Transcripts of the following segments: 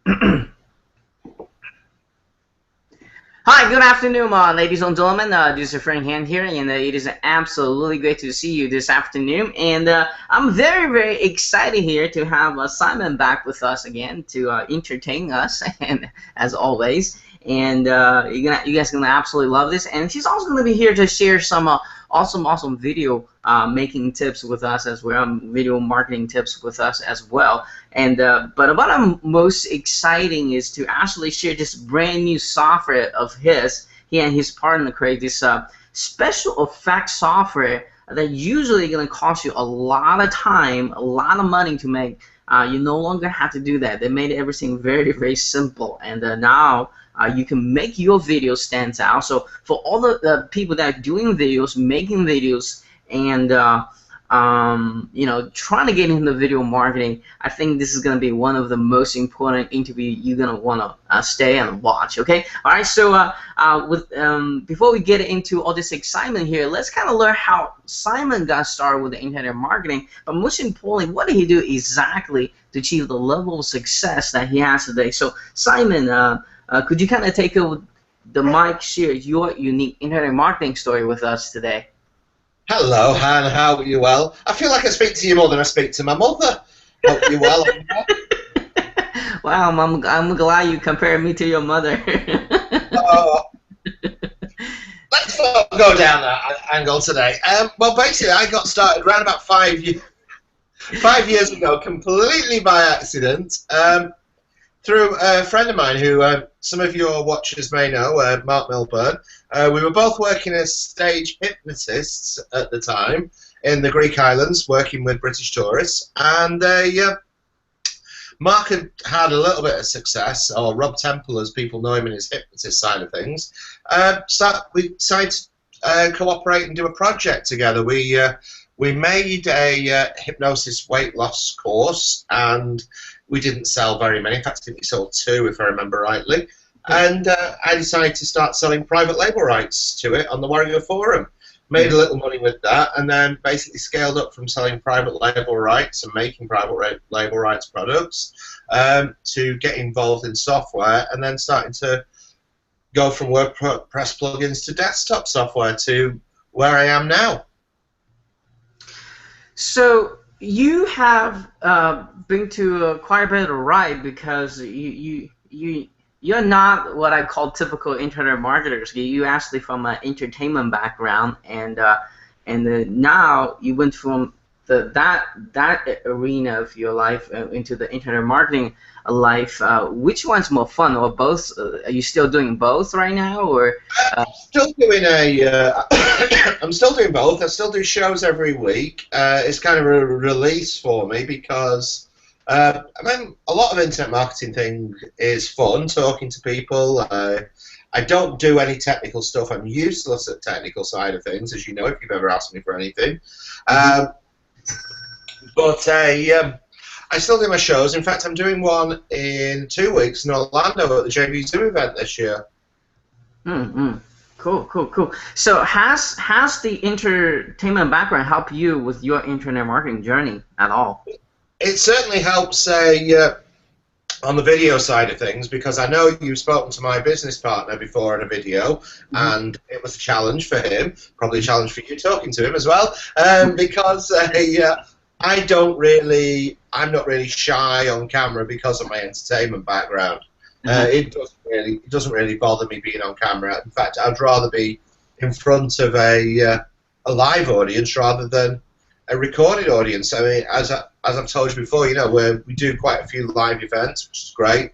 Hi, good afternoon, ladies and gentlemen. This is your friend Han here, and it is absolutely great to see you this afternoon. And I'm very, very excited here to have Simon back with us again to entertain us, and as always. And you guys are gonna absolutely love this. And she's also gonna be here to share some awesome video making tips with us as well, video marketing tips with us as well. And but what I'm most exciting is to actually share this brand new software of his. He and his partner create this special effect software that usually going to cost you a lot of time, a lot of money to make. You no longer have to do that. They made everything very, very simple, and now you can make your video stand out. So for all the people that are doing videos, making videos, and trying to get into video marketing, I think this is going to be one of the most important interviews you're going to want to stay and watch. Okay. All right. So before we get into all this excitement here, let's kind of learn how Simon got started with the internet marketing. But most importantly, what did he do exactly to achieve the level of success that he has today? So Simon, could you kind of take over the mic, share your unique internet marketing story with us today? Hello, Han. How are you? Well, I feel like I speak to you more than I speak to my mother. Hope you're well. Wow, I'm glad you compared me to your mother. uh, let's not go down that angle today. Well, basically, I got started around about 5 years ago, completely by accident, through a friend of mine who some of your watchers may know, Mark Milburn. We were both working as stage hypnotists at the time in the Greek islands, working with British tourists, and Mark had a little bit of success, or Rob Temple, as people know him in his hypnotist side of things. We decided to cooperate and do a project together. We made a hypnosis weight loss course, and we didn't sell very many. In fact, I think we sold 2, if I remember rightly. And I decided to start selling private label rights to it on the Warrior Forum. Made a little money with that, and then basically scaled up from selling private label rights and making private label rights products to get involved in software, and then starting to go from WordPress plugins to desktop software to where I am now. So you have been to quite a bit of ride because you're not what I call typical internet marketers. You actually from an entertainment background, and now you went from that arena of your life into the internet marketing life. Which one's more fun, or both? Are you still doing both right now, or? Still doing I'm still doing both. I still do shows every week. It's kind of a release for me because I mean, a lot of internet marketing thing is fun, talking to people. I don't do any technical stuff. I'm useless at technical side of things, as you know, if you've ever asked me for anything. But I still do my shows. In fact, I'm doing one in 2 weeks in Orlando at the JV Zoo event this year. Cool. So has the entertainment background helped you with your internet marketing journey at all? It certainly helps on the video side of things, because I know you've spoken to my business partner before in a video, and it was a challenge for him, probably a challenge for you talking to him as well, because I'm not really shy on camera because of my entertainment background. It doesn't really bother me being on camera. In fact, I'd rather be in front of a live audience rather than a recorded audience. I mean, as I've told you before, you know, we do quite a few live events, which is great.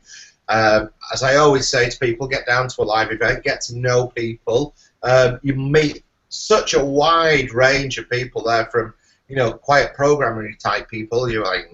As I always say to people, get down to a live event, get to know people. You meet such a wide range of people there, from, you know, quiet programming type people, you're like,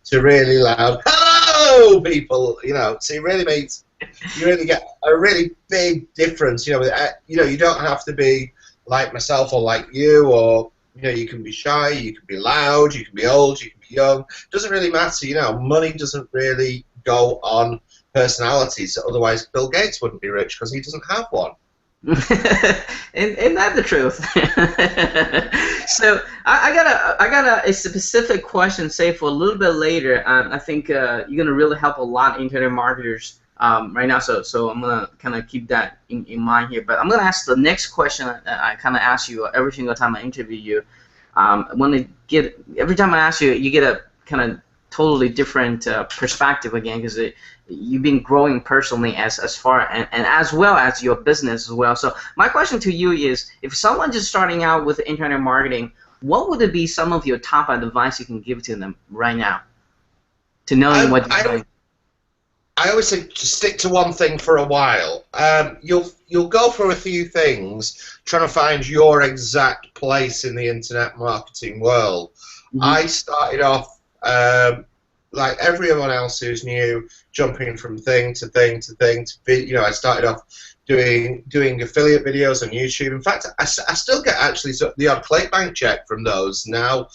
to really loud hello people, you know. So you really get a really big difference, you know. You don't have to be like myself or like you, or, you know, you can be shy, you can be loud, you can be old, you can be young. Doesn't really matter, you know. Money doesn't really go on personalities. Otherwise, Bill Gates wouldn't be rich, because he doesn't have one. and that's the truth. So I got a specific question, say for a little bit later. I think you're gonna really help a lot internet marketers right now. So I'm gonna kind of keep that in mind here. But I'm gonna ask the next question I kind of ask you every single time I interview you. I want to get every time I ask you, you get a kind of totally different perspective again because you've been growing personally as far and as well as your business as well. So my question to you is, if someone just starting out with internet marketing, what would it be some of your top advice you can give to them right now to knowing Um, what you're I doing? I always say just stick to one thing for a while. You'll go through a few things trying to find your exact place in the internet marketing world. Hmm. I started off like everyone else who's new, jumping from thing to thing to thing to I started off doing affiliate videos on YouTube. In fact, I still get actually the odd ClickBank check from those now.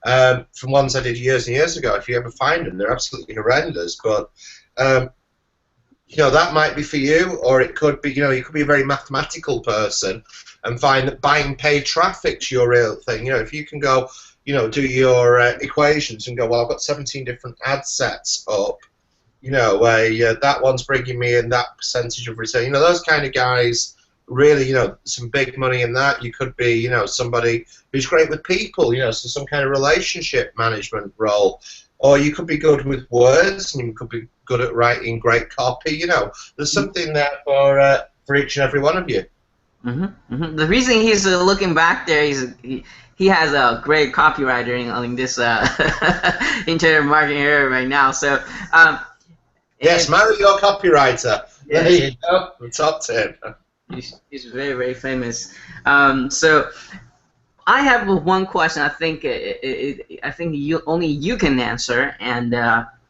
From ones I did years and years ago. If you ever find them, they're absolutely horrendous. But um, that might be for you, or it could be, you could be a very mathematical person and find that buying paid traffic's your real thing. If you can go, do your equations and go, well, I've got 17 different ad sets up, that one's bringing me in that percentage of return. Those kind of guys, really, some big money in that. You could be, somebody who's great with people, so some kind of relationship management role. Or you could be good with words, and you could be good at writing great copy. There's something there for each and every one of you. The reason he's looking back there is he has a great copywriter in this internet marketing area right now. So um, Yes, and marry your copywriter. There yes, you go. The top tip. he's very very famous. So I have one question. I think I think only you can answer, and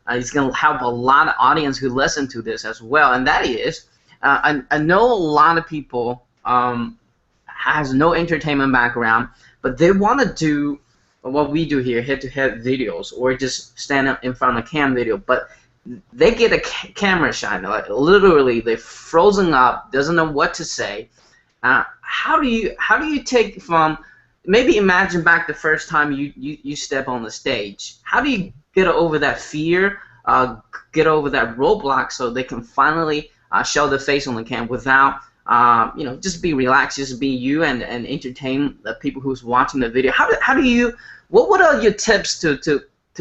it's going to help a lot of audience who listen to this as well. And that is, I know a lot of people has no entertainment background, but they want to do what we do here, head-to-head videos, or just stand up in front of a cam video, but they get a camera shy. Like literally, they're frozen up, doesn't know what to say. How do you take from maybe imagine back the first time you step on the stage? How do you get over that fear, get over that roadblock so they can finally show their face on the cam without just be relaxed, just be you and entertain the people who's watching the video? How do you what are your tips to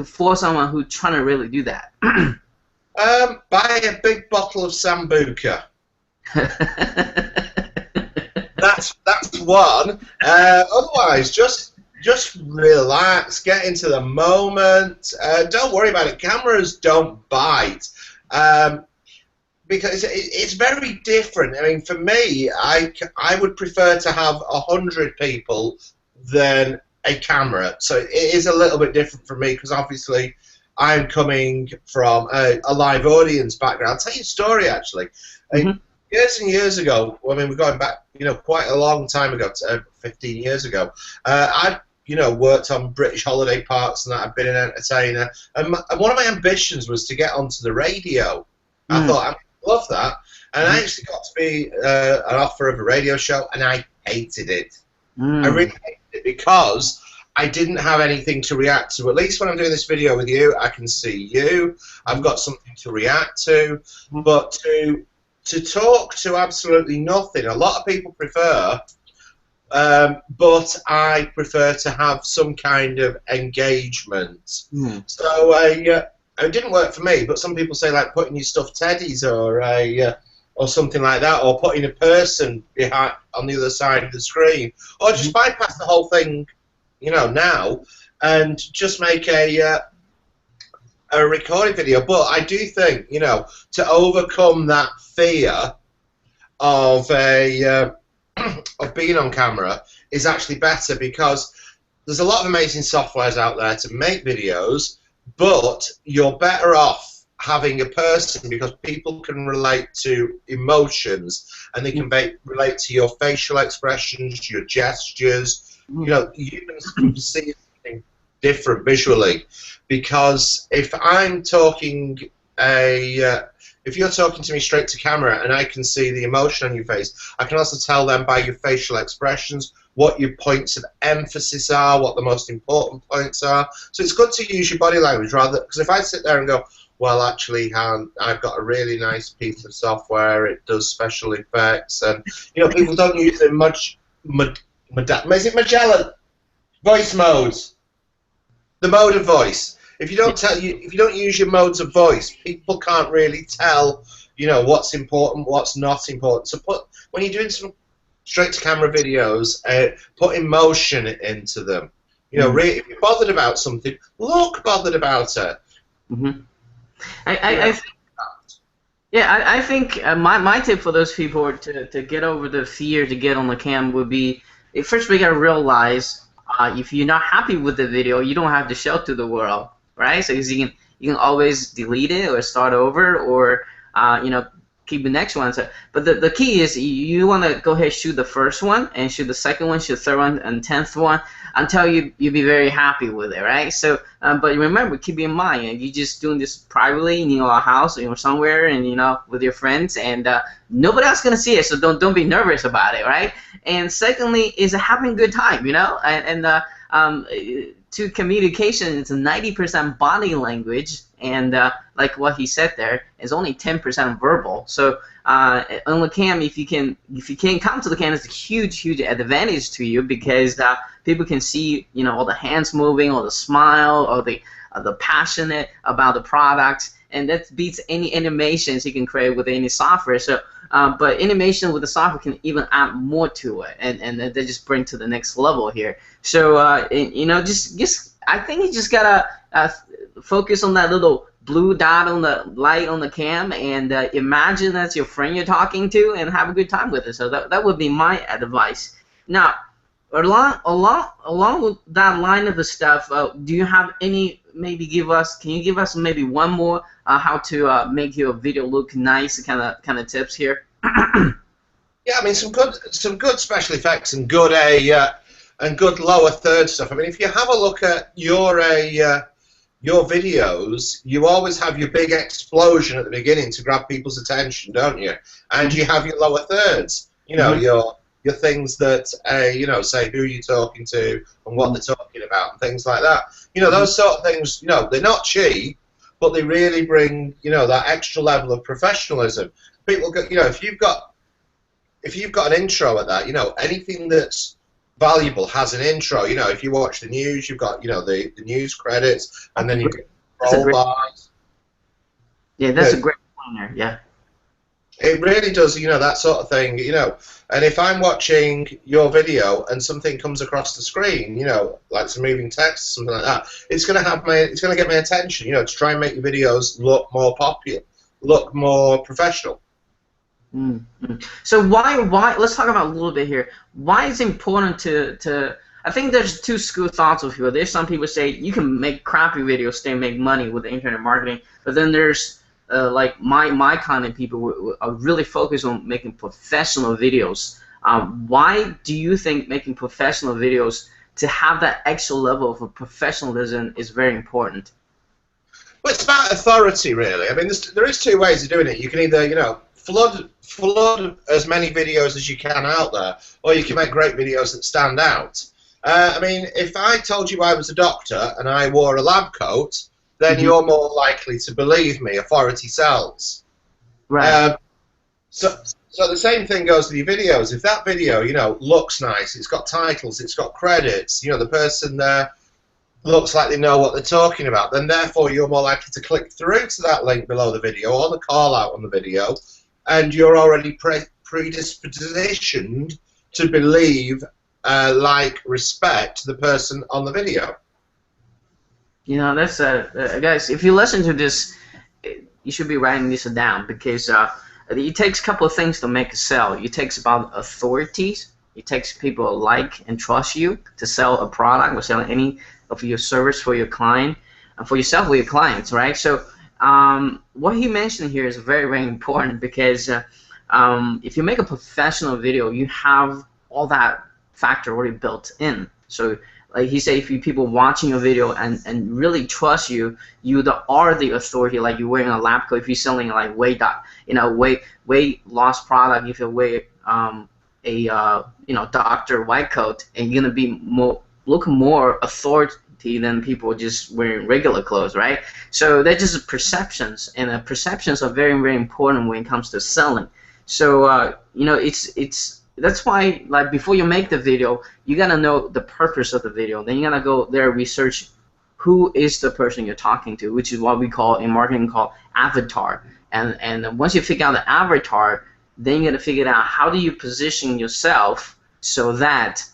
for someone who's trying to really do that? Buy a big bottle of Sambuca. That's one. Otherwise, just relax, get into the moment. Don't worry about it. Cameras don't bite. Because it's very different. I mean, for me, I would prefer to have 100 people than a camera. So it is a little bit different for me because obviously I'm coming from a live audience background. I'll tell you a story actually. Hmm. Years and years ago, I mean, we're going back, quite a long time ago, 15 years ago. I worked on British holiday parks and that. I've been an entertainer, and one of my ambitions was to get onto the radio. I Mm. thought, I love that. And I Mhm. actually got to be an offer of a radio show, and I hated it. I really Mm. hated it because I didn't have anything to react to. At least when I'm doing this video with you, I can see you. I've got something to react to. But to talk to absolutely nothing, a lot of people prefer, but I prefer to have some kind of engagement. Mm. So it didn't work for me, but some people say like putting your stuffed teddies or something like that, or putting a person behind on the other side of the screen, or just bypass the whole thing, now, and just make a recording video. But I do think, to overcome that fear of of being on camera is actually better because there's a lot of amazing softwares out there to make videos, but you're better off having a person because people can relate to emotions and they can relate to your facial expressions, your gestures. Humans can see something different visually because if I'm talking if you're talking to me straight to camera and I can see the emotion on your face, I can also tell them by your facial expressions what your points of emphasis are, what the most important points are. So it's good to use your body language rather, because if I sit there and go, well, actually, Han, I've got a really nice piece of software. It does special effects, and people don't use it much. Is it Magellan voice modes? The mode of voice. If you don't use your modes of voice, people can't really tell, what's important, what's not important. So when you're doing some straight to camera videos, put emotion into them. Really, if you're bothered about something, look bothered about it. Mm-hmm. I think my tip for those people to get over the fear to get on the cam would be, first we gotta realize if you're not happy with the video, you don't have to show it to the world, right? So you can always delete it or start over or keep the next one. So, but the key is you want to go ahead and shoot the first one and shoot the second one, shoot the third one, and 10th one until you be very happy with it, right? So, but remember, keep in mind, you're just doing this privately in a house or somewhere, and with your friends, and nobody else gonna see it. So don't be nervous about it, right? And secondly, is having a good time, to communication, it's 90% body language, and like what he said there, is only 10% verbal. So on the cam, if you can come to the cam, it's a huge advantage to you because people can see all the hands moving, or the smile, or the passionate about the product, and that beats any animations you can create with any software. So. But animation with the software can even add more to it, and they just bring to the next level here. So just I think you just gotta focus on that little blue dot on the light on the cam, and imagine that's your friend you're talking to, and have a good time with it. So that would be my advice. Now, along with that line of the stuff, do you have any? Can you give us maybe one more how to make your video look nice kind of tips here? Yeah, I mean some good special effects and good lower third stuff. I mean, if you have a look at your videos, you always have your big explosion at the beginning to grab people's attention, don't you? And you have your lower thirds. Your things that say who you're talking to and what they're talking about and things like that. Those sort of things. They're not cheap, but they really bring that extra level of professionalism. People go, if you've got an intro at that, anything that's valuable has an intro. If you watch the news, you've got the news credits, and then you get roll bars. Yeah, that's a great pointer. Yeah. It really does, that sort of thing, And if I'm watching your video and something comes across the screen, like some moving text, something like that, it's going to get my attention, to try and make your videos look more popular, look more professional. Mm-hmm. So why? Let's talk about a little bit here. Why is it important to? I think there's two school of thoughts of people. There's some people say you can make crappy videos, stay make money with the internet marketing, but then there's like my kind of people are really focused on making professional videos. Why do you think making professional videos to have that extra level of professionalism is very important? Well, it's about authority, really. I mean, there is two ways of doing it. You can either, flood as many videos as you can out there, or you can make great videos that stand out. I mean, if I told you I was a doctor and I wore a lab coat, then you're more likely to believe me. Authority sells. Right. So the same thing goes with your videos. If that video, looks nice, it's got titles, it's got credits, the person there looks like they know what they're talking about, then therefore you're more likely to click through to that link below the video or the call out on the video, and you're already predispositioned to believe, respect the person on the video. That's guys. If you listen to this, you should be writing this down because it takes a couple of things to make a sell. It takes about authorities. It takes people like and trust you to sell a product or sell any of your service for your client and for yourself with your clients, right? So what he mentioned here is very important because if you make a professional video, you have all that factor already built in. So like he said, if you people watching your video and really trust you, are the authority. Like you're wearing a lab coat. If you're selling like weight loss product, if you wear a doctor white coat, and you're gonna be look more authority than people just wearing regular clothes, right? So that's just perceptions, and perceptions are very, very important when it comes to selling. So it's that's why, like, before you make the video, you gotta know the purpose of the video. Then you gotta go there, research who is the person you're talking to, which is what we call in marketing called avatar. And once you figure out the avatar, then you gotta figure out how do you position yourself so that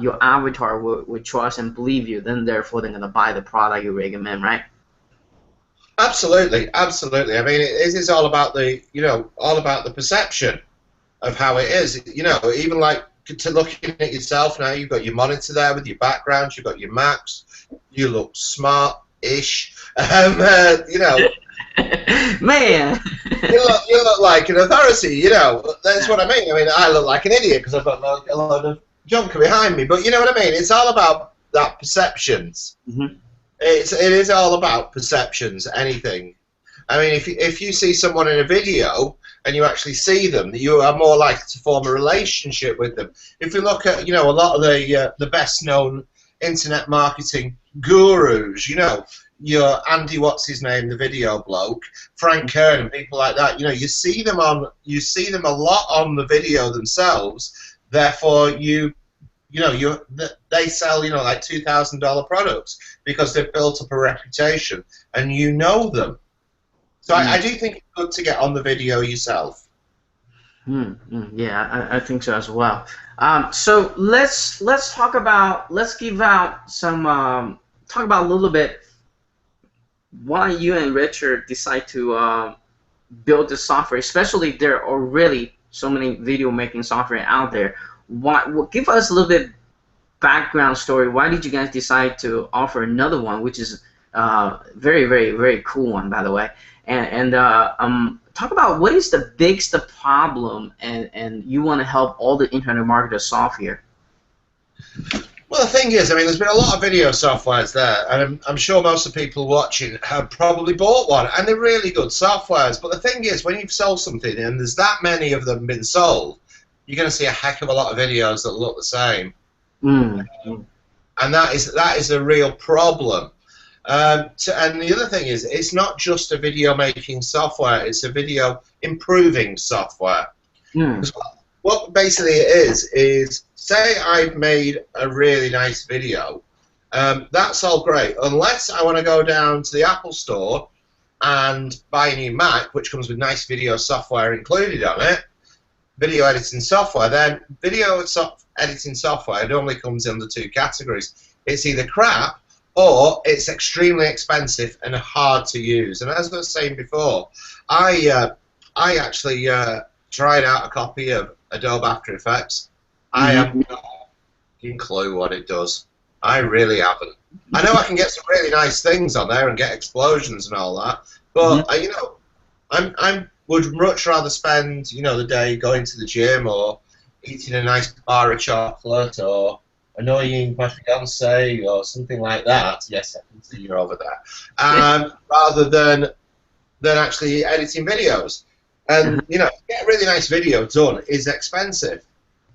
your avatar will trust and believe you. Then therefore they're gonna buy the product you recommend, right? Absolutely, absolutely. I mean, it is all about the perception of how it is. Even like to looking at yourself now, you've got your monitor there with your background, you've got your Macs, you look smart-ish. Man. you look like an authority. That's what I mean. I mean, I look like an idiot because I've got a lot of junk behind me. But you know what I mean. It's all about that perceptions. Mm-hmm. It is all about perceptions. Anything. I mean, if you see someone in a video and you actually see them, you are more likely to form a relationship with them. If you look at a lot of the best known internet marketing gurus, your Andy, what's his name, the video bloke, Frank Kern, and people like that. You see them a lot on the video themselves. Therefore, they sell like $2,000 products because they've built up a reputation and you know them. So I do think it's good to get on the video yourself. Yeah, I think so as well. So let's talk about talk about a little bit why you and Richard decide to build this software. Especially there are already so many video making software out there. Give us a little bit background story. Why did you guys decide to offer another one, which is very, very, very cool one, by the way? And talk about what is the biggest problem, and you want to help all the internet marketers solve here. Well, the thing is, I mean, there's been a lot of video softwares there, and I'm sure most of the people watching have probably bought one, and they're really good softwares. But the thing is, when you've sold something and there's that many of them been sold, you're going to see a heck of a lot of videos that look the same. And that is a real problem. And the other thing is, it's not just a video making software, it's a video improving software. What basically it is say I've made a really nice video, that's all great, unless I want to go down to the Apple Store and buy a new Mac, which comes with nice video software included on it, video editing software. Then video editing software normally comes in the two categories. It's either crap or it's extremely expensive and hard to use. And as I was saying before, I actually tried out a copy of Adobe After Effects. I have no clue what it does. I really haven't. I know I can get some really nice things on there and get explosions and all that, but I would much rather spend the day going to the gym or eating a nice bar of chocolate or annoying my fiance or something like that. Yes, I can see you're over there. Rather than actually editing videos. And get a really nice video done is expensive.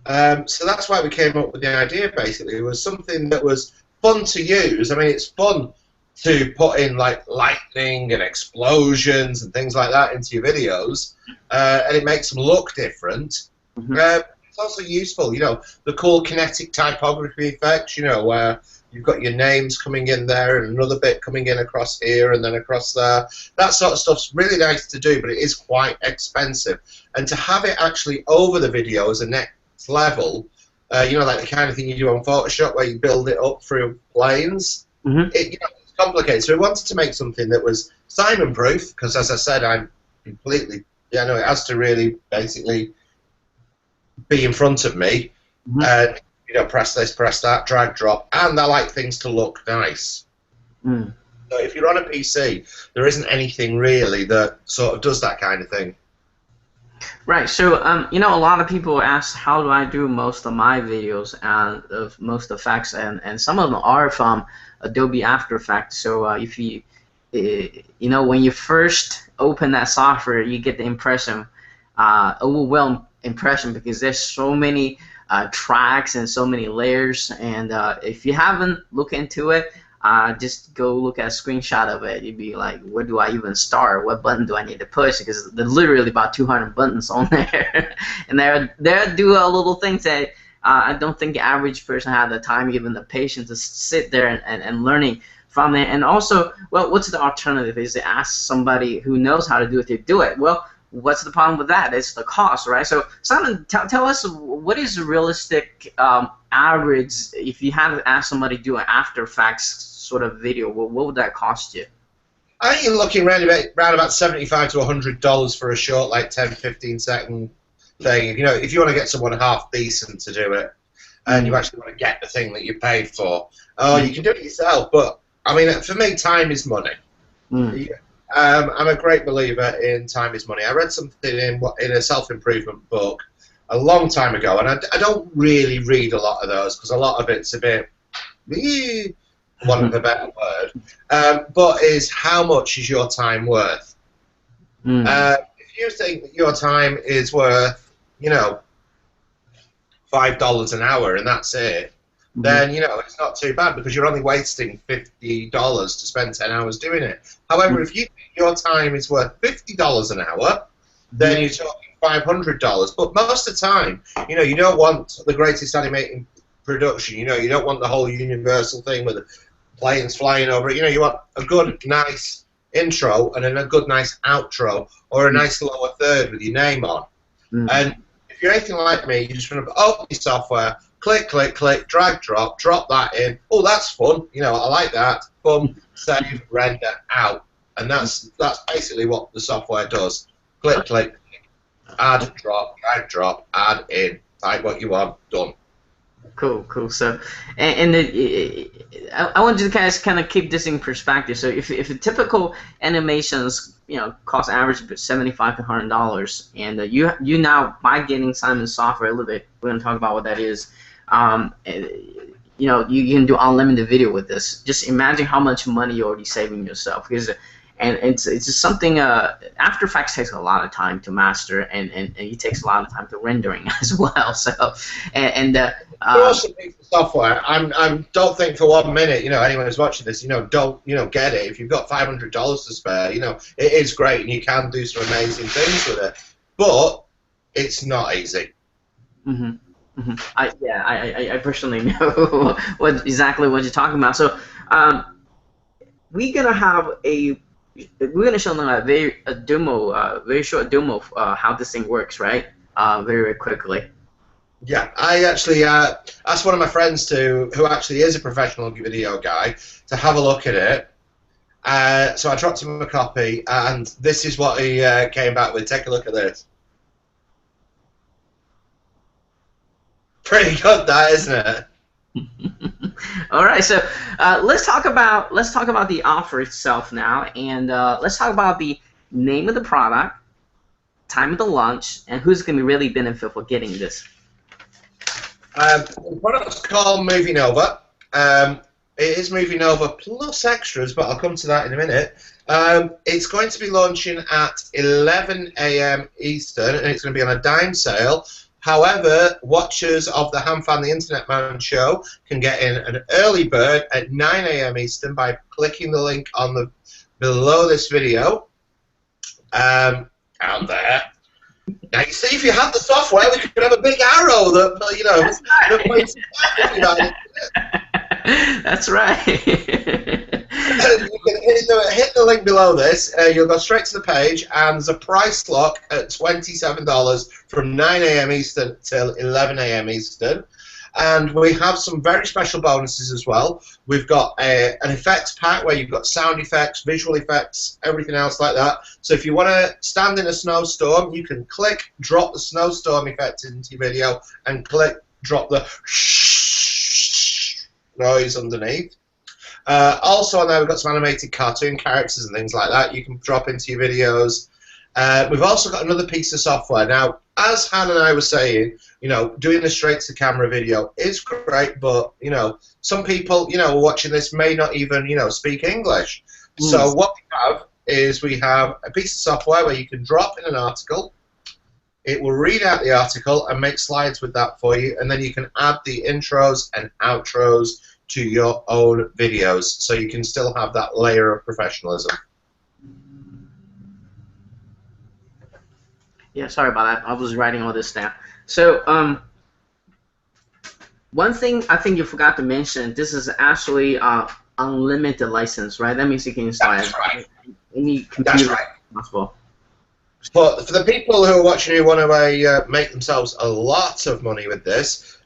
So that's why we came up with the idea. Basically, it was something that was fun to use. I mean, it's fun to put in like lightning and explosions and things like that into your videos, and it makes them look different. It's also useful, the cool kinetic typography effects, where you've got your names coming in there and another bit coming in across here and then across there. That sort of stuff's really nice to do, but it is quite expensive. And to have it actually over the video as a next level, like the kind of thing you do on Photoshop where you build it up through planes, it's complicated. So we wanted to make something that was Simon-proof, because as I said, I'm completely, it has to really basically be in front of me, and press this, press that, drag, drop, and I like things to look nice. So if you're on a PC, there isn't anything really that sort of does that kind of thing. Right. So, you know, a lot of people ask, how do I do most of my videos and of most effects, and some of them are from Adobe After Effects. So, if you, you know, when you first open that software, you get the impression, overwhelmed impression, because there's so many tracks and so many layers. And if you haven't looked into it, just go look at a screenshot of it. You'd be like, where do I even start? What button do I need to push? Because there's literally about 200 buttons on there, and there do a little things that I don't think the average person had the time, even the patience, to sit there and learning from it. And also, well, what's the alternative? Is to ask somebody who knows how to do it to do it. Well, what's the problem with that? It's the cost, right? So, Simon, tell us, what is the realistic average if you had to ask somebody to do an After Effects sort of video? What would that cost you? I think you're looking around about $75 to $100 for a short, like 10, 15-second thing. You know, if you want to get someone half decent to do it, and you actually want to get the thing that you paid for, oh, you can do it yourself. But I mean, for me, time is money. Mm. I'm a great believer in time is money. I read something in a self-improvement book a long time ago, and I don't really read a lot of those because a lot of it's a bit, want of a better word, but is how much is your time worth? Mm. If you think that your time is worth, you know, $5 an hour and that's it, then you know it's not too bad because you're only wasting $50 to spend 10 hours doing it. However, if you think your time is worth $50 an hour, then you're talking $500. But most of the time, you know, you don't want the greatest animating production. You know, you don't want the whole Universal thing with the planes flying over it. You know, you want a good, nice intro and then a good, nice outro, or a nice lower third with your name on. And if you're anything like me, you just want to open your software, click, click, click, drag, drop that in. Oh, that's fun. You know, I like that. Boom, save, render, out. And that's basically what the software does. Click, click, click, add, drop, drag, drop, add in. Type what you want, done. Cool. So, I want you to kind of keep this in perspective. So, if a typical animations, you know, cost average $75 to $100, and you now, by getting Simon's software a little bit, we're gonna talk about what that is. You know, you can do unlimited video with this. Just imagine how much money you're already saving yourself, because. And it's just something. After Effects takes a lot of time to master, and it takes a lot of time to rendering as well. So, Also, the software. Don't think for 1 minute. You know, anyone who's watching this, you know, don't get it. If you've got $500 to spare, you know, it is great, and you can do some amazing things with it. But it's not easy. I personally know exactly what you're talking about. So, we're gonna have we're gonna show them a demo, very short demo of how this thing works, right? Very quickly. Yeah, I actually asked one of my friends who actually is a professional video guy, to have a look at it. So I dropped him a copy, and this is what he came back with. Take a look at this. Pretty good, that, isn't it? All right, so let's talk about the offer itself now, and let's talk about the name of the product, time of the launch, and who's going to really benefit for getting this. The product's called Movie Nova. It is Movie Nova plus extras, but I'll come to that in a minute. It's going to be launching at 11 a.m. Eastern, and it's going to be on a dime sale. However, watchers of the Ham Fan the Internet Man show can get in an early bird at 9 a.m. Eastern by clicking the link on below this video. Out there. Now, you see, if you had the software, we could have a big arrow that, you know, that points That's right. You can hit the link below this. You'll go straight to the page, and there's a price lock at $27 from 9 a.m. Eastern till 11 a.m. Eastern. And we have some very special bonuses as well. We've got an effects pack where you've got sound effects, visual effects, everything else like that. So if you want to stand in a snowstorm, you can click, drop the snowstorm effect into your video, and click, drop the noise underneath. Also on there we've got some animated cartoon characters and things like that you can drop into your videos. We've also got another piece of software. Now, as Han and I were saying, doing the straight-to-camera video is great, but, some people, watching this may not even, speak English. So what we have a piece of software where you can drop in an article. It will read out the article and make slides with that for you, and then you can add the intros and outros to your own videos, so you can still have that layer of professionalism. Yeah, sorry about that. I was writing all this down. So, one thing I think you forgot to mention, this is actually unlimited license, right? That means you can install any computer possible. But for the people who are watching who want to make themselves a lot of money with this,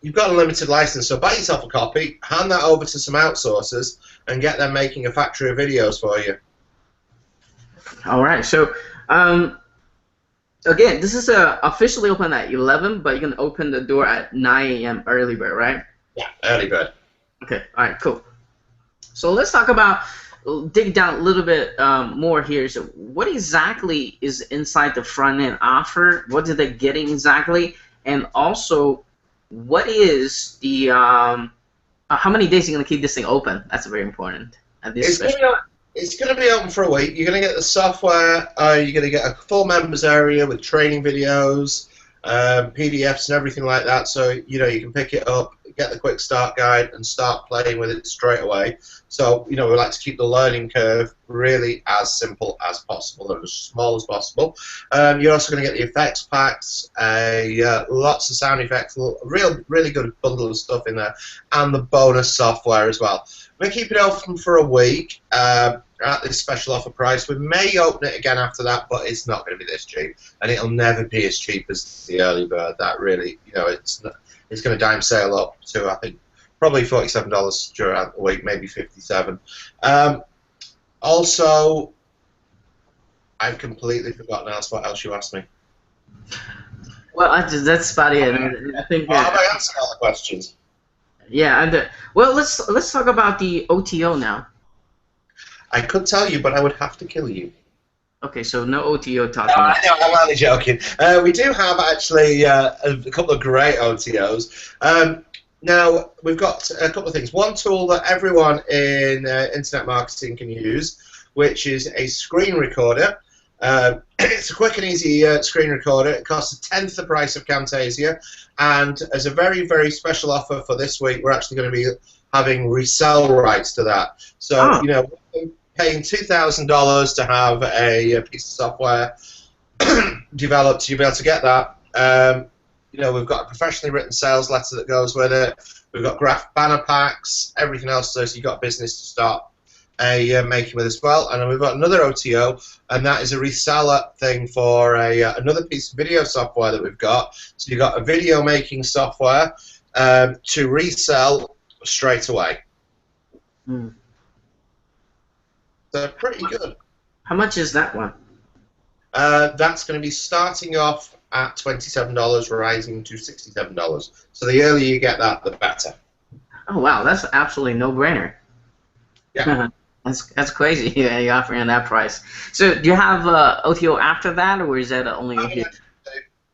you've got a limited license, so buy yourself a copy, hand that over to some outsourcers, and get them making a factory of videos for you. All right, so again, this is officially open at 11, but you can open the door at 9 a.m. early bird, right? Yeah, early bird. Okay, all right, cool. So let's talk about, dig down a little bit more here. So what exactly is inside the front end offer? What are they getting exactly? And also, what is the, how many days are you going to keep this thing open? That's very important. At this It's going to be open for a week. You're going to get the software. You're going to get a full members area with training videos, PDFs, and everything like that. So you can pick it up, get the quick start guide, and start playing with it straight away. So we like to keep the learning curve really as simple as possible and as small as possible. You're also going to get the effects packs, lots of sound effects, a really good bundle of stuff in there, and the bonus software as well. We're going to keep it open for a week at this special offer price. We may open it again after that, but it's not going to be this cheap, and it'll never be as cheap as the early bird. That really, it's going to dime sale up to, I think, probably $47 during the week, maybe $57. Also, I've completely forgotten what else you asked me. Well, that's about it. I think. Have I answered all the questions? Yeah, and well, let's talk about the OTO now. I could tell you, but I would have to kill you. Okay, so no OTO talk. No, I know, I'm only joking. We do have actually a couple of great OTOs. Now, we've got a couple of things. One tool that everyone in internet marketing can use, which is a screen recorder. It's a quick and easy screen recorder. It costs a tenth the price of Camtasia, and as a very, very special offer for this week, we're actually going to be having resell rights to that. So, paying $2,000 to have a piece of software developed, you'll be able to get that. We've got a professionally written sales letter that goes with it. We've got graph banner packs, everything else, so you've got business to start making with as well. And then we've got another OTO, and that is a reseller thing for another piece of video software that we've got. So you've got a video making software to resell straight away. So pretty good. How much is that one? That's going to be starting off at $27, rising to $67. So the earlier you get that, the better. Oh wow, that's absolutely no-brainer. Yeah. That's crazy. Yeah, you're offering that price. So do you have OTO after that, or is that only OTO?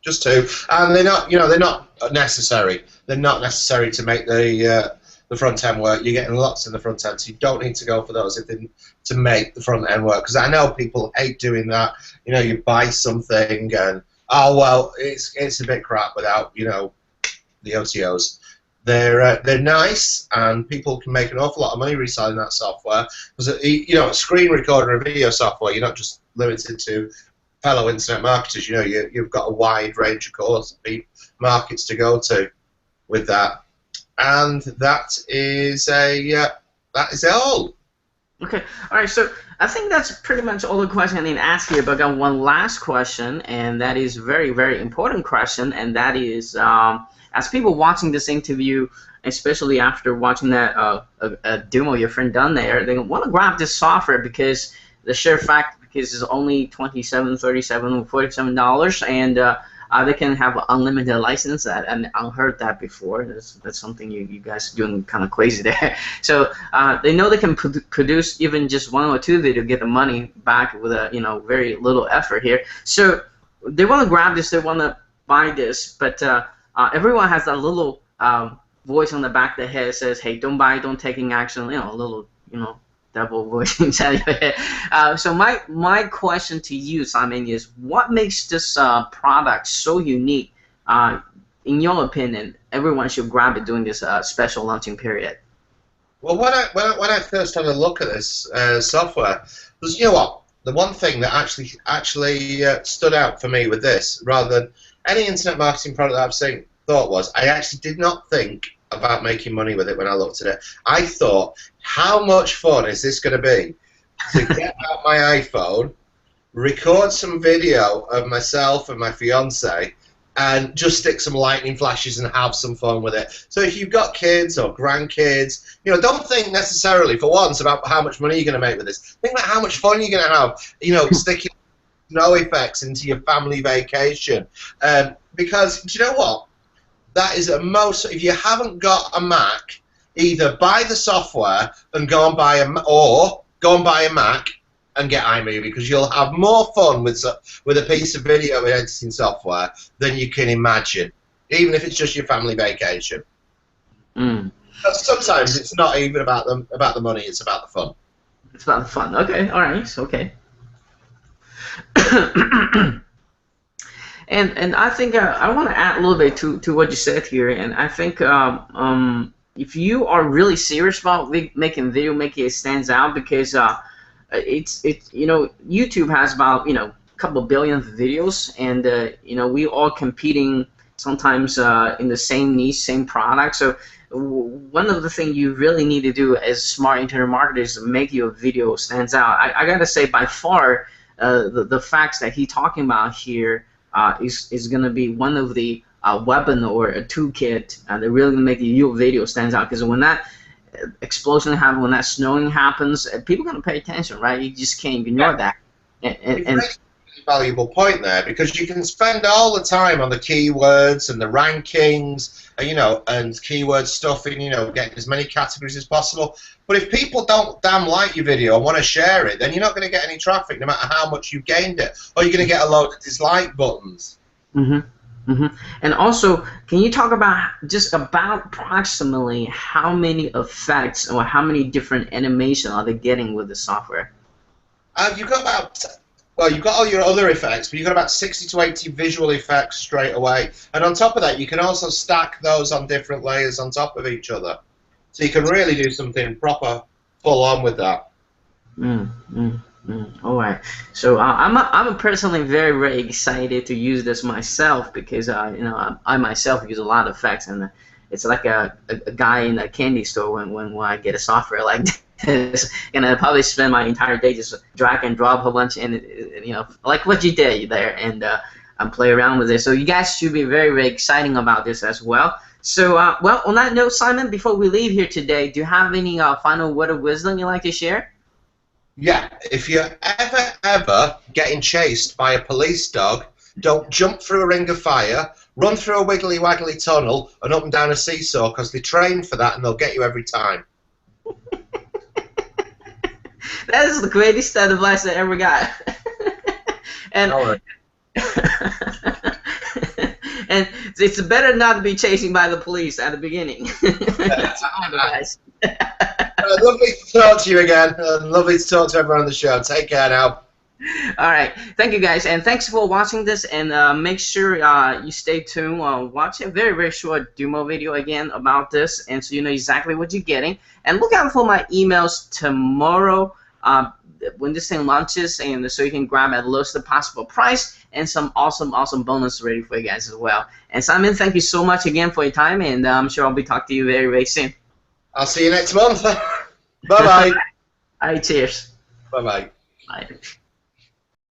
Just two, and they're not necessary. They're not necessary to make the front end work. You're getting lots in the front end, so you don't need to go for those to make the front end work. Because I know people hate doing that. You buy something and it's a bit crap without the OTOs. They're nice, and people can make an awful lot of money reselling that software. Because a screen recorder and video software, you're not just limited to fellow internet marketers. You've got a wide range of course markets to go to with that, and that is all. Okay, all right. So I think that's pretty much all the questions I need to ask here. But I got one last question, and that is very, very important question, and that is, as people watching this interview, especially after watching that a demo your friend done there, they want to grab this software because the sheer fact because it's only $27, $37, $47, and they can have an unlimited license. And I've heard that before. That's something you guys are doing kind of crazy there. So they know they can produce even just 1 or 2 video, get the money back with a very little effort here. So they want to grab this, they want to buy this, but everyone has that little voice on the back of their head that says, "Hey, don't buy, don't taking action." A little devil voice inside your head. So my question to you, Simon, is what makes this product so unique? In your opinion, everyone should grab it during this special launching period. Well, when I first had a look at this software, was what the one thing that actually stood out for me with this, rather than any internet marketing product that I've seen, was I actually did not think about making money with it when I looked at it. I thought, how much fun is this going to be to get out my iPhone, record some video of myself and my fiance, and just stick some lightning flashes and have some fun with it. So if you've got kids or grandkids, don't think necessarily for once about how much money you're going to make with this. Think about how much fun you're going to have, sticking snow effects into your family vacation. Because, do you know what? That is if you haven't got a Mac, either buy the software and go and buy a Mac and get iMovie, because you'll have more fun with a piece of video editing software than you can imagine, even if it's just your family vacation. But sometimes it's not even about the money; it's about the fun. It's about the fun. Okay, all right, okay. And I think I want to add a little bit to what you said here, and I think if you are really serious about making video, making it stands out, because it's YouTube has about a couple billion videos, and we all competing sometimes in the same niche, same product. So one of the things you really need to do as smart internet marketer is make your video stands out. I gotta say, by far, the facts that he's talking about here is going to be one of the weapon or a toolkit that really make your video stands out. Because when that explosion happens, when that snowing happens, people are going to pay attention, right? You just can't ignore that. And valuable point there, because you can spend all the time on the keywords and the rankings, and keyword stuffing, getting as many categories as possible. But if people don't damn like your video and want to share it, then you're not going to get any traffic, no matter how much you gained it, or you're going to get a load of dislike buttons. And also, can you talk about approximately how many effects or how many different animation are they getting with the software? You've got you've got all your other effects, but you've got about 60 to 80 visual effects straight away. And on top of that, you can also stack those on different layers on top of each other. So you can really do something proper, full on with that. All right. So I'm personally very, very excited to use this myself, because I myself use a lot of effects, and it's like a guy in a candy store when I get a software like this, and I probably spend my entire day just drag and drop a whole bunch, and like what you did there, and play around with it. So you guys should be very, very exciting about this as well. So well, on that note, Simon, before we leave here today, do you have any final word of wisdom you'd like to share? Yeah, if you're ever getting chased by a police dog, don't jump through a ring of fire, run through a wiggly waggly tunnel, and up and down a seesaw, because they train for that and they'll get you every time. That is the greatest advice I ever got. And and it's better not to be chased by the police at the beginning. That's my advice. Lovely to talk to you again. Lovely to talk to everyone on the show. Take care now. All right. Thank you, guys. And thanks for watching this. And make sure you stay tuned. Watch a very, very short demo video again about this, and so you know exactly what you're getting. And look out for my emails tomorrow when this thing launches, and so you can grab at the lowest possible price and some awesome, awesome bonus ready for you guys as well. And Simon, thank you so much again for your time, and I'm sure I'll be talking to you very, very soon. I'll see you next month. Bye-bye. All right, cheers. Bye-bye. Bye.